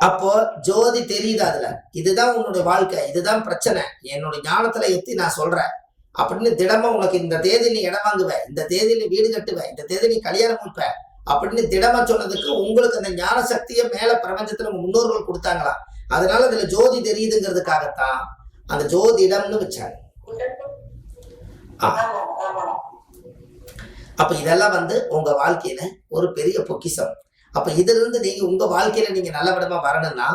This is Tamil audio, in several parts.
அப்போ ஜோதி தெரியுது அதுல, இதுதான் உன்னுடைய வாழ்க்கை, இதுதான் பிரச்சனை, என்னுடைய ஞானத்துல எத்தி நான் சொல்றேன் அப்படின்னு திடமா உனக்கு இந்த தேதி நீ இடம் வாங்குவ, இந்த தேதி நீ வீடு கட்டுவ, இந்த தேதி நீ கல்யாணம் முடிப்ப அப்படின்னு திடமா சொன்னதுக்கு உங்களுக்கு அந்த ஞான சக்தியை மேல பிரபஞ்சத்துல முன்னோர்கள் கொடுத்தாங்களா, அதனால அதுல ஜோதி தெரியுதுங்கிறதுக்காகத்தான் அந்த ஜோதிடம்னு வச்சாங்க. அப்ப இதெல்லாம் உங்க வாழ்க்கையில ஒரு பெரிய பொக்கிஷம். அப்ப இதுல இருந்து நீங்க உங்க வாழ்க்கையில நீங்க நல்ல விதமா வரணும்னா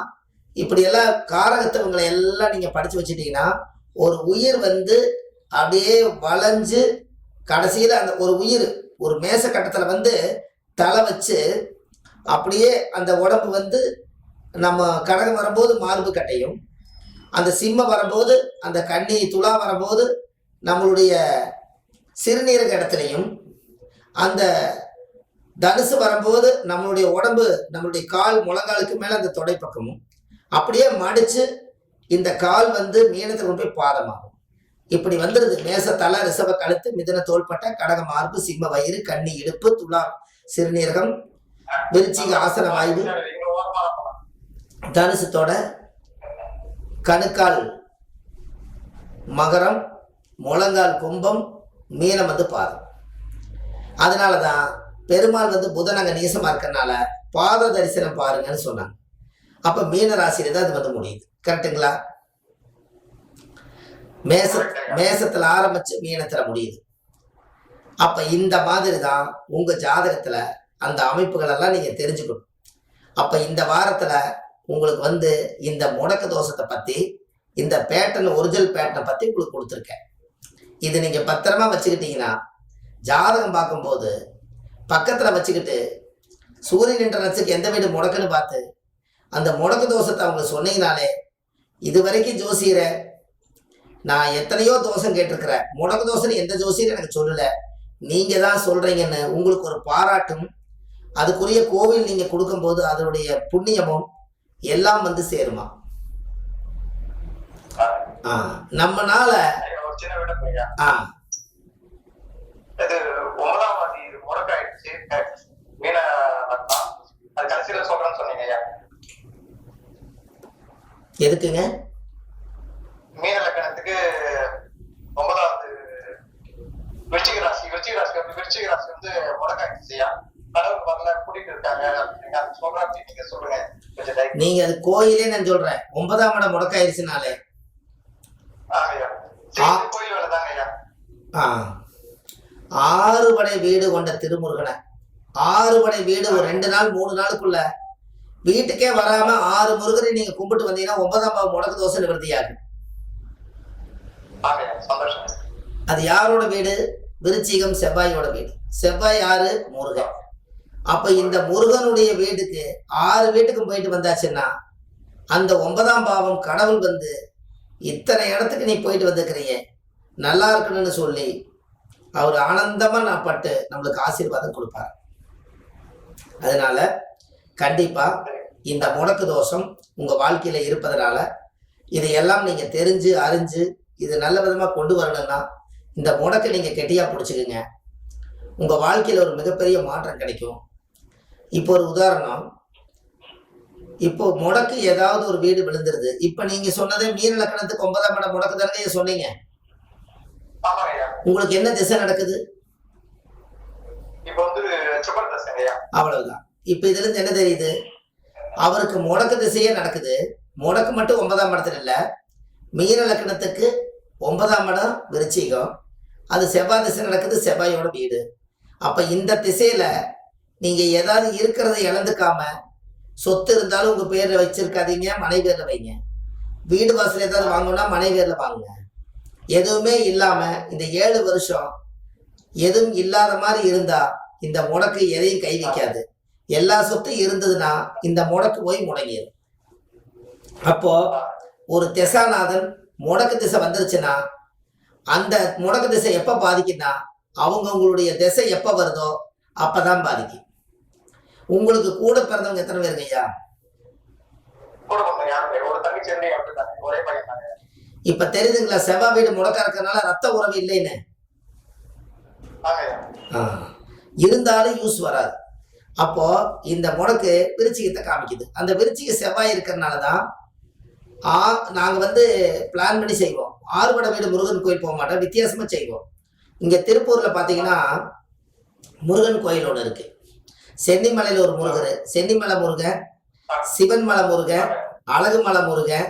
இப்படி எல்லாம் காரகத்தவங்களை எல்லாம் நீங்க படிச்சு வச்சுட்டீங்கன்னா ஒரு உயிர் அப்படியே வளைஞ்சு கடைசியில அந்த ஒரு உயிர் ஒரு மேச கட்டத்துல தலை வச்சு அப்படியே அந்த உடம்பு நம்ம கடகம் வரும்போது மார்பு கட்டையும், அந்த சிம்ம வரும்போது அந்த கன்னி துலா வரும்போது நம்மளுடைய சிறுநீரக இடத்துலையும், அந்த தனுசு வரும்போது நம்மளுடைய உடம்பு நம்மளுடைய கால் முழங்காலுக்கு மேல அந்த தொடை பக்கமும் அப்படியே மடிச்சு இந்த கால் மீனத்தை கொண்டு போய் பாதமாகும். இப்படி வந்துருது. மேச தலை, ரிஷப கழுத்து, மிதுன தோள்பட்டை, கடக மார்பு, சிம்ம வயிறு, கன்னி இடுப்பு, துலா சிறுநீரகம், விருச்சிக ஆசன வாயு, தனுசு தொடை, கணுக்கால் மகரம், முழங்கால் கும்பம், மீனம் பாதம். அதனாலதான் பெருமாள் புதன் அங்க நீசமா இருக்கறனால பாத தரிசனம் பாருங்கன்னு சொன்னாங்க. அப்ப மீன ராசியில தான் அது முடியுது. கரெக்டுங்களா? மேசத்துல ஆரம்பிச்சு மீனத்துல முடியுது. அப்ப இந்த மாதிரி தான் உங்க ஜாதகத்துல அந்த அமைப்புகள் எல்லாம் நீங்க தெரிஞ்சுக்கணும். அப்ப இந்த வாரத்துல உங்களுக்கு இந்த முடக்க தோஷத்தை பத்தி, இந்த பேட்டர்ன் ஒரிஜினல் பேட்டர்னை பத்தி உங்களுக்கு கொடுத்துருக்கேன். இது நீங்க பத்திரமா வச்சுக்கிட்டீங்கன்னா ஜாதகம் பார்க்கும்போது பக்கத்துல வச்சுக்கிட்டு சூரியன் என்ற நட்சத்திரத்துக்கு எந்த வீடு முடக்குன்னு பார்த்து அந்த முடக்கு தோஷத்தை அவங்க சொன்னீங்கனாலே, இது வரைக்கும் ஜோசியரை நான் எத்தனையோ தோஷம் கேட்டிருக்கிறேன், முடக்கு தோஷம் எந்த ஜோசியரும் எனக்கு சொல்லல, நீங்க தான் சொல்றீங்கன்னு உங்களுக்கு ஒரு பாராட்டும், அதுக்குரிய கோவில் நீங்க கொடுக்கும்போது அதனுடைய புண்ணியமும் எல்லாம் சேருமா. நம்மனால எதுக்குங்க மீன லக்கணத்துக்கு 9வது விருச்சிக ராசி முடக்காயிடுச்சியா, கடவுள் வரல கூட்டிட்டு இருக்காங்க சொல்றேன், நீங்க சொல்லுங்க. நீங்க அது கோயிலே நான் சொல்றேன் 9ஆம் இடம் முடக்காயிருச்சுனாலே கோயில் வேலை தாங்க ஐயா. 6 படை வீடு கொண்ட திருமுருகனை 6 படை வீடு ஒரு 2 நாள் 3 நாளுக்குள்ள வீட்டுக்கே வராம 6 முருகனை நீங்க கும்பிட்டு வந்தீங்கன்னா 9ஆம் பாவம் முடக்கு தோசை நிவர்த்தியாகும். அது யாரோட வீடு? விருச்சிகம் செவ்வாயோட வீடு. செவ்வாய் யாரு? முருகன். அப்ப இந்த முருகனுடைய வீட்டுக்கு 6 வீட்டுக்கும் போயிட்டு வந்தாச்சுன்னா அந்த 9ஆம் பாவம் கடவுள் இத்தனை இடத்துக்கு நீ போயிட்டு வந்துக்கிறீங்க நல்லா இருக்கணும்னு சொல்லி அவர் ஆனந்தமா நான் பட்டு நம்மளுக்கு ஆசீர்வாதம் கொடுப்பார். அதனால கண்டிப்பா இந்த முடக்கு தோஷம் உங்க வாழ்க்கையில இருப்பதனால இதையெல்லாம் நீங்க தெரிஞ்சு அறிஞ்சு இது நல்ல விதமா கொண்டு வரணும்னா இந்த முடக்கை நீங்க கெட்டியா பிடிச்சுக்குங்க. உங்க வாழ்க்கையில ஒரு மிகப்பெரிய மாற்றம் கிடைக்கும். இப்போ ஒரு உதாரணம், இப்போ முடக்கு ஏதாவது ஒரு வீடு விழுந்துருது. இப்ப நீங்க சொன்னதே மீன லக்கணத்துக்கு 9ஆம் இடம் முடக்கு தானே சொன்னீங்க. உங்களுக்கு என்ன திசை நடக்குது? அவ்வளவுதான். இப்ப இதுல இருந்து என்ன தெரியுது? அவருக்கு முடக்கு திசையே நடக்குது. முடக்கு மட்டும் 9ஆம் இடத்துல இல்ல, மீன லக்கணத்துக்கு 9ஆம் இடம் விருச்சிகம், அது செவ்வாய் திசை நடக்குது, செவ்வாயோட வீடு. அப்ப இந்த திசையில நீங்க ஏதாவது இருக்கிறத இழந்துக்காம, சொத்து இருந்தாலும் உங்க பேர்ல வச்சிருக்காதீங்க, மனைவி பேர்ல வைங்க. வீடு வாசல் ஏதாவது வாங்கணும்னா மனைவி பேர்ல வாங்குங்க. எதுவுமே இல்லாம இந்த 7 வருஷம் எதுவும் இல்லாத மாதிரி இருந்தா இந்த முடக்கு எதையும் கை வைக்காது. எல்லா சொத்தும் இருந்ததுன்னா இந்த முடக்கு போய் முடங்கிடும். அப்போ ஒரு திசாநாதன் முடக்கு திசை வந்துருச்சுன்னா அந்த முடக்கு திசை எப்ப பாதிக்குன்னா அவங்களுடைய திசை எப்ப வருதோ அப்பதான் பாதிக்கும். உங்களுக்கு கூட பிறந்தவங்க எத்தனை பேருங்க ஐயா? இப்ப தெரியுதுங்களா? செவ்வாய் வீடு முடக்கா இருக்கிறதுனால ரத்த உறவு இல்லைன்னு இருந்தாலும் யூஸ் வராது. அப்போ இந்த முடக்கு விருச்சிகத்தை காமிக்குது. அந்த விருச்சிக செவ்வாய் இருக்கிறதுனால தான் நாங்க வந்து பிளான் பண்ணி செய்வோம். ஆறுபடை வீடு முருகன் கோயில் போக மாட்டோம், வித்தியாசமா செய்வோம். இங்க திருப்பூர்ல பாத்தீங்கன்னா முருகன் கோயில் ஒன்று இருக்கு. சென்னிமலையில ஒரு முருகர், சென்னிமலை முருகன், சிவன்மலை முருகன், அழகுமலை முருகன்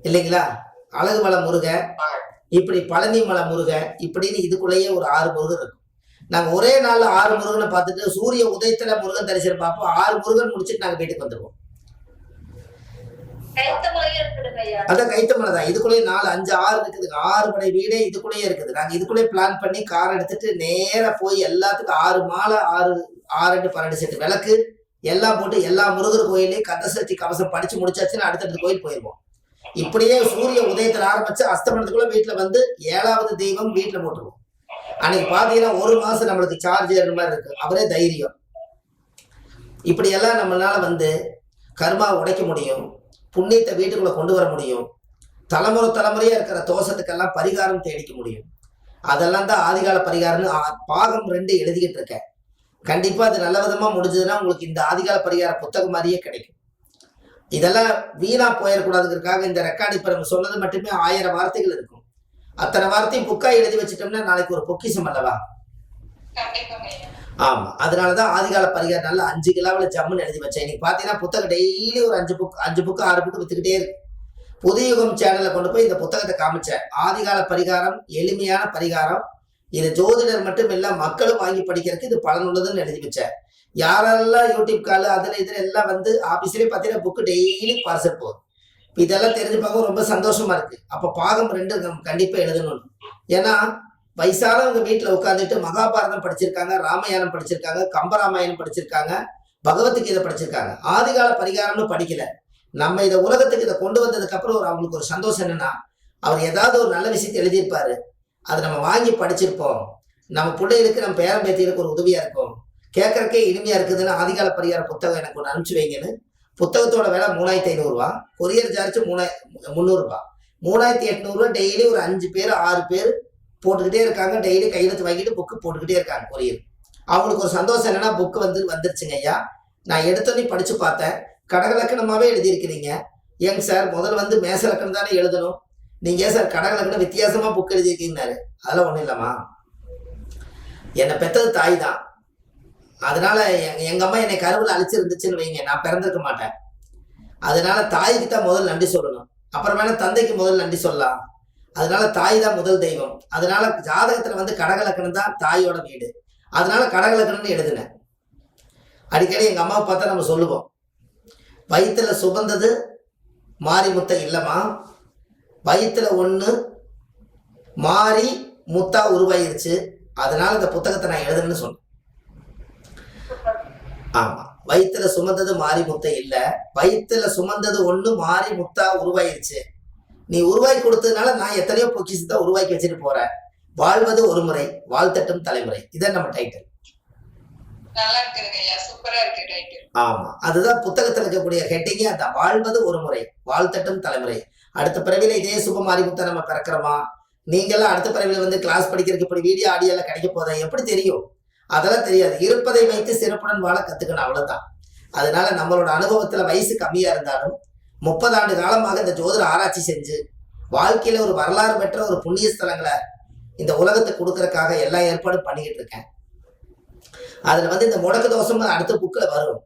இல்லைங்களா, அழகுமலை முருகன், இப்படி பழனி மலை முருகன், இப்படின்னு இதுக்குள்ளேயே ஒரு 6 முருகன் இருக்கும். நாங்க ஒரே நாள்ல 6 முருகனை பார்த்துட்டு சூரிய உதயத்துல முருகன் தரிசனம் பார்ப்போம். 6 முருகன் முடிச்சுட்டு நாங்க வீட்டுக்கு வந்துருவோம். அதான் கைத்தமலை தான். இதுக்குள்ளேயே 4, 5, 6 இருக்குது. 6 படை வீடே இதுக்குள்ளேயே இருக்குது. நாங்க இதுக்குள்ளேயே பிளான் பண்ணி கார் எடுத்துட்டு நேரா போய் எல்லாத்துக்கும் 6 மாலை, 6 2 12 செட்டு விளக்கு எல்லாம் போட்டு எல்லா முருகர் கோயிலையும் கந்தசஷ்டி கவசம் படிச்சு முடிச்சாச்சுன்னா அடுத்தடுத்த கோயில் போயிருவோம். இப்படியே சூரிய உதயத்துல ஆரம்பிச்சு அஸ்தமனத்துக்குள்ள வீட்டுல வந்து 7வது தெய்வம் வீட்டுல போட்டுருவோம். அன்னைக்கு பாத்தீங்கன்னா 1 மாசம் நம்மளுக்கு சார்ஜ் ஏறுற மாதிரி இருக்கு. அவரே தைரியம். இப்படி எல்லாம் நம்மளால வந்து கர்மா உடைக்க முடியும், புண்ணியத்தை வீட்டுக்குள்ள கொண்டு வர முடியும், தலைமுறையா இருக்கிற தோஷத்துக்கெல்லாம் பரிகாரம் தேடிக்க முடியும். அதெல்லாம் தான் ஆதிகால பரிகாரம்னு பாகம் 2 எழுதிக்கிட்டு இருக்கேன். கண்டிப்பா அது நல்ல விதமா முடிஞ்சதுன்னா உங்களுக்கு இந்த ஆதிகால பரிகார புத்தகம் மாதிரியே கிடைக்கும். இதெல்லாம் வீணா போயிடக்கூடாதுங்கிறதுக்காக இந்த ரெக்கார்டு இப்ப நம்ம சொன்னது மட்டுமே 1000 வார்த்தைகள் இருக்கும். அத்தனை வார்த்தையும் புக்கா எழுதி வச்சுட்டோம்னா நாளைக்கு ஒரு பொக்கிஷம் அல்லவா. ஆமா, அதனாலதான் ஆதிகால பரிகாரம் நல்லா 5 கிலோவில் ஜம்முன்னு எழுதி வச்சேன். இன்னைக்கு பாத்தீங்கன்னா புத்தகம் டெய்லி ஒரு 5 புக் 6 புக்கு வித்துக்கிட்டே இருக்கு. புதுயுகம் சேனல்ல கொண்டு போய் இந்த புத்தகத்தை காமிச்சேன். ஆதிகால பரிகாரம் எளிமையான பரிகாரம், இது ஜோதிடர் மட்டும் இல்ல மக்களும் வாங்கி படிக்கிறதுக்கு இது பலனுள்ளதுன்னு எழுதி வச்சேன். யாரெல்லாம் யூடியூப் கால் அதுல இதுல எல்லாம் வந்து ஆபீஸ்லயே பாத்தீங்கன்னா புக்கு டெய்லி பார்சல் போகுது. இதெல்லாம் தெரிஞ்சு பார்க்க ரொம்ப சந்தோஷமா இருக்கு. அப்ப பாகம் 2 கண்டிப்பா எழுதணும். ஏன்னா வயசானவங்க வீட்டுல உட்காந்துட்டு மகாபாரதம் படிச்சிருக்காங்க, ராமாயணம் படிச்சிருக்காங்க, கம்பராமாயணம் படிச்சிருக்காங்க, பகவத்கீதை படிச்சிருக்காங்க, ஆதிகால பரிகாரம்னு படிக்கல. நம்ம இதை உலகத்துக்கு இதை கொண்டு வந்ததுக்கு அப்புறம் அவங்களுக்கு ஒரு சந்தோஷம் என்னன்னா, அவர் ஏதாவது ஒரு நல்ல விஷயத்தை எழுதியிருப்பாரு, அதை நம்ம வாங்கி படிச்சிருப்போம், நம்ம பிள்ளைகளுக்கு நம்ம பேரம் பேத்திகளுக்கு ஒரு உதவியா இருக்கும், கேட்கறக்கே இனிமையா இருக்குதுன்னு ஆதிகால பரிகார புத்தகம் எனக்கு ஒன்று அனுப்பிச்சு வைங்கன்னு. புத்தகத்தோட விலை 3500 ரூபா, கொரியர் சார்ஜ் 300 ரூபாய், 3800 ரூபாய். டெய்லி ஒரு 5 பேர் 6 பேர் போட்டுக்கிட்டே இருக்காங்க. டெய்லி கையெழுத்து வாங்கிட்டு புக்கு போட்டுக்கிட்டே இருக்காங்க கொரியர். அவங்களுக்கு ஒரு சந்தோஷம் என்னன்னா, புக்கு வந்துருச்சுங்க ஐயா, நான் எடுத்தோன்னே படிச்சு பார்த்தேன், கடகலக்கணமாவே எழுதியிருக்கிறீங்க. ஏங்க சார் முதல்ல வந்து மேச லக்கணம் தானே எழுதணும், நீங்க ஏன் சார் கடகலக்கணம் வித்தியாசமா புக் எழுதியிருக்கீங்கன்னாரு. அதெல்லாம் ஒண்ணும் இல்லம்மா, என்னை பெற்றது தாய் தான். அதனால எங்க அம்மா என்னை கருவில் அழிச்சிருந்துச்சுன்னு வைங்க, நான் பிறந்திருக்க மாட்டேன். அதனால தாய்க்கு தான் முதல் நன்றி சொல்லணும், அப்புறம் வேணா தந்தைக்கு முதல் நன்றி சொல்லலாம். அதனால தாய் தான் முதல் தெய்வம். அதனால ஜாதகத்துல வந்து கடகலக்கணம் தான் தாயோட வீடு. அதனால கடகலக்கணம்னு எழுதினேன். அடிக்கடி எங்க அம்மாவை பார்த்தா நம்ம சொல்லுவோம், வயிற்றுல சுமந்தது மாறி முத்தை இல்லம்மா, வயிற்றுல ஒண்ணு மாறி முத்தா உருவாயிருச்சு, அதனால இந்த புத்தகத்தை நான் எழுதுன்னு சொன்னேன். ஆமா, வயிற்றுல சுமந்தது மாறி முத்தை இல்ல, வயிற்றுல சுமந்தது ஒண்ணு மாறி முத்தா உருவாயிருச்சு. நீ உருவாக்கி கொடுத்ததுனால நான் எத்தனையோ பொக்கிஷத்தை உருவாக்கி வச்சுட்டு போறேன். வாழ்வது ஒரு முறை, வாழ்த்தட்டும் தலைமுறை, இதான் நம்ம டைட்டில். ஆமா, அதுதான் புத்தகத்துல இருக்கக்கூடிய ஹெட்டிங்கே, அதான் வாழ்வது ஒரு முறை, வாழ்த்தட்டும் தலைமுறை. அடுத்த பிறவில இதே சுப மாரிமுத்தா நம்ம பிறக்கிறோமா, நீங்கெல்லாம் அடுத்த பிறவில வந்து கிளாஸ் படிக்கிறதுக்கு இப்படி வீடியோ ஆடியோ எல்லாம் கிடைக்க போதா எப்படி தெரியும்? அதெல்லாம் தெரியாது. இருப்பதை வைத்து சிறப்புடன் வாழ கத்துக்கணும், அவ்வளவுதான். அதனால நம்மளோட அனுபவத்துல வயசு கம்மியா இருந்தாலும் 30 ஆண்டு காலமாக இந்த ஜோதிட ஆராய்ச்சி செஞ்சு வாழ்க்கையில ஒரு வரலாறு பெற்ற ஒரு புண்ணிய ஸ்தலங்களை இந்த உலகத்துக்கு கொடுக்கறதுக்காக எல்லா ஏற்பாடும் பண்ணிக்கிட்டு இருக்கேன். அதுல வந்து இந்த முடக்கு தோஷம் அடுத்த புக்கில் வரும்,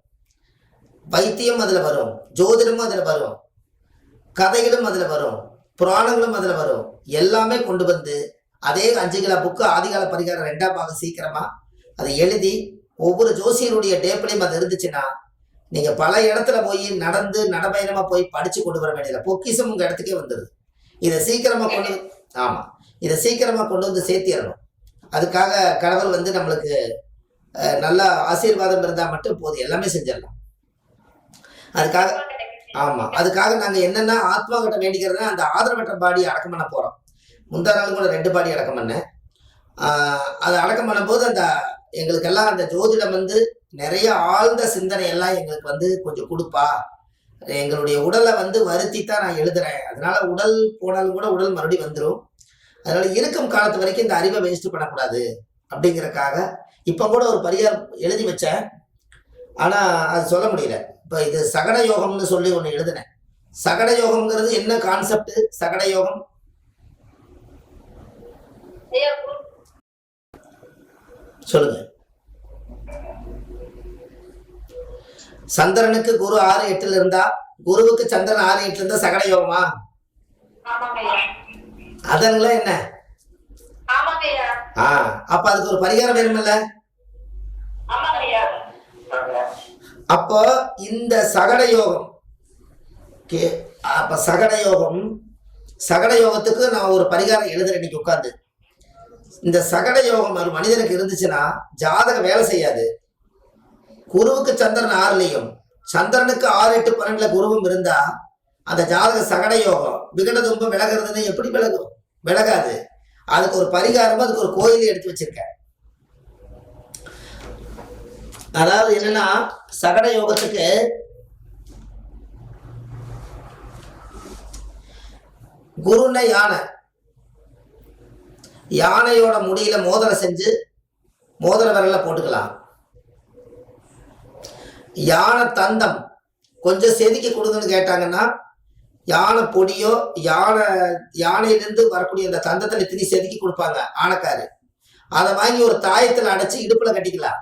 வைத்தியம் அதுல வரும், ஜோதிடமும் அதுல வரும், கதைகளும் அதுல வரும், புராணங்களும் அதுல வரும். எல்லாமே கொண்டு வந்து அதே 5 கிலோ புக்கு ஆதிகால பரிகாரம் 2ஆம் பாகம் சீக்கிரமா அதை எழுதி ஒவ்வொரு ஜோசியருடைய டேப்லையும் அது இருந்துச்சுன்னா நீங்க பல இடத்துல போய் நடந்து நடபயணமா போய் படிச்சு கொண்டு வர வேண்டியது, பொக்கிஷம் உங்க இடத்துக்கே வந்துடுது. இதை சீக்கிரமா கொண்டு ஆமா, இதை சீக்கிரமா கொண்டு வந்து சேர்த்திடணும். அதுக்காக கடவுள் வந்து நம்மளுக்கு நல்ல ஆசீர்வாதம் இருந்தா மட்டும் போதும், எல்லாமே செஞ்சிடலாம். அதுக்காக ஆமா, அதுக்காக நாங்க என்னன்னா ஆத்மா கிட்ட வேண்டிக்கிறதுனா அந்த ஆதரவற்ற பாடி அடக்கம் பண்ண போறோம். முந்தா நாள் கூட 2 பாடி அடக்கம் பண்ணேன். அதை அடக்கம் பண்ணும்போது அந்த எங்களுக்கெல்லாம் அந்த ஜோதிடம் வந்து நிறைய ஆழ்ந்த சிந்தனை எல்லாம் எங்களுக்கு வந்து கொஞ்சம் கொடுப்பா, எங்களுடைய உடலை வந்து வருத்தி தான் நான் எழுதுறேன், அதனால உடல் போனாலும் கூட உடல் மறுபடியும் வந்துடும், அதனால இருக்கும் காலத்து வரைக்கும் இந்த அறிவை வேஸ்ட் பண்ணக்கூடாது அப்படிங்கறக்காக இப்ப கூட ஒரு பரிகாரம் எழுதி வச்சேன். ஆனா அது சொல்ல முடியல. இப்ப இது சகட யோகம்னு சொல்லி ஒண்ணு எழுதினேன். சகட யோகம்ங்கிறது என்ன கான்செப்ட்? சகட யோகம் சொல்லுங்க. சந்திரனுக்கு குரு 6-8 இருந்தா, குருவுக்கு சந்திரன் 6-8 இருந்தா சகட யோகமா? அதெல்லாம் என்ன? அப்ப அதுக்கு ஒரு பரிகாரம் வேணுமில்ல? அப்போ இந்த சகட யோகம் அப்ப சகட யோகத்துக்கு நான் ஒரு பரிகாரம் எழுதுறேன் இன்னைக்கு உட்கார்ந்து. இந்த சகட யோகம் ஒரு மனிதனுக்கு இருந்துச்சுன்னா ஜாதகம் வேலை செய்யாது. குருவுக்கு சந்திரன் 6லயும் சந்திரனுக்கு 6-8-12 குருவும் இருந்தா அந்த ஜாதக சகட யோகம் விகடதும்ப விலகிறதுன்னு எப்படி விலகும்? விலகாது. அதுக்கு ஒரு பரிகாரமா அதுக்கு ஒரு கோயில் எடுத்து வச்சிருக்கேன். அதாவது என்னன்னா சகட யோகத்துக்கு குருன்னா யானையோட முடியில மோதிரம் செஞ்சு மோதிர விரல்ல போட்டுக்கலாம். யானை தந்தம் கொஞ்சம் செதுக்கி கொடுங்கன்னு கேட்டாங்கன்னா யானை பொடியோ யானையிலிருந்து வரக்கூடிய அந்த தந்தத்துல திணி செதுக்கி கொடுப்பாங்க ஆனைக்காரு. அதை வாங்கி ஒரு தாயத்துல அடைச்சு இடுப்புல கட்டிக்கலாம்.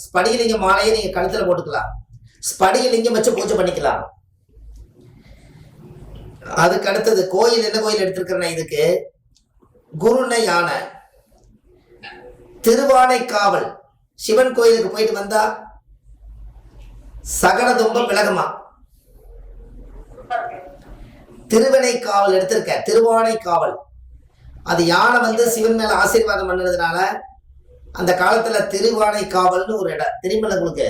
ஸ்படிகலிங்க மாலையை நீங்க கழுத்துல போட்டுக்கலாம். ஸ்படிகலிங்கம் வச்சு பூஜை பண்ணிக்கலாம். அதுக்கு அடுத்தது கோயில் என்ன கோயில் எடுத்திருக்கிறேன்னா இதுக்கு குருனை யானை திருவானைக்காவல் சிவன் கோயிலுக்கு போயிட்டு வந்தா சகட துன்பம் விலகுமா? திருவனைக்காவல் எடுத்திருக்க. திருவானைக்காவல் அது யானை சிவன் மேல ஆசீர்வாதம் பண்ணதுனால அந்த காலத்துல திருவானைக்காவல்னு ஒரு இடம் தெரியுமில்ல உங்களுக்கு?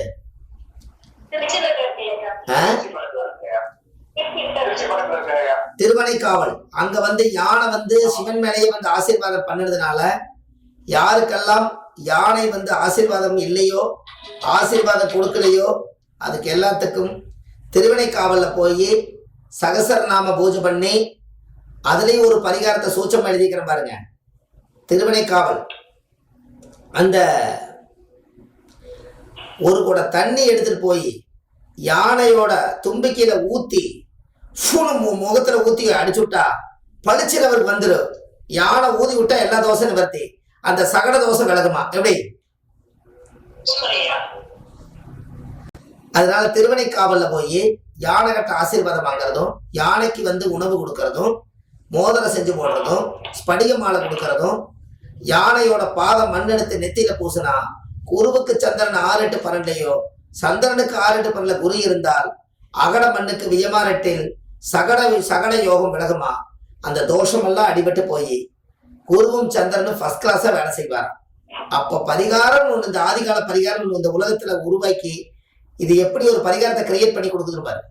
திருவனைக்காவல் அங்க யானை சிவன் மேலேயே ஆசீர்வாதம் பண்ணதுனால யாருக்கெல்லாம் யானை ஆசீர்வாதம் இல்லையோ ஆசீர்வாதம் கொடுக்கலையோ அதுக்கு எல்லாத்துக்கும் திருவனைக்காவல்ல போய் சகசரநாம பூஜை பண்ணி அதுலயும் ஒரு பரிகாரத்தை சூச்சம் எழுதிக்கிறேன் பாருங்க. திருவனைக்காவல் அந்த ஒரு கூட தண்ணி எடுத்துட்டு போய் யானையோட தும்பிக்கையில ஊத்தி முகத்துல ஊத்தி அடிச்சு விட்டா பளிச்சினவருக்கு வந்துடும். யானை ஊதி விட்டா எல்லா தோசையும் நிவர்த்தி. அந்த சகட தோசை விலகுமா? எப்படி? அதனால திருவனைக்காவல்ல போய் யானை கட்ட ஆசீர்வாதம் வாங்குறதும் யானைக்கு உணவு கொடுக்கறதும் மோதிரம் செஞ்சு போடுறதும் ஸ்படிக மாலை கொடுக்கறதும் யானையோட பாதம் மண்ணெடுத்து நெத்தியில பூசினா குருவுக்கு சந்திரன் 6-8-12 சந்திரனுக்கு 6-8-12 குரு இருந்தால் அகட மண்ணுக்கு வியமாரெட்டில் சகட யோகம் விலகுமா? அந்த தோஷம் எல்லாம் அடிபட்டு போய் குருவும் சந்திரனும் ஃபர்ஸ்ட் கிளாஸா வேலை செய்வாராம். அப்ப பரிகாரம் ஒண்ணு, இந்த ஆதிகால பரிகாரம் இந்த உலகத்துல உருவாக்கி இது எப்படி ஒரு பரிகாரத்தை கிரியேட் பண்ணி கொடுக்குதுன்னு பாரு.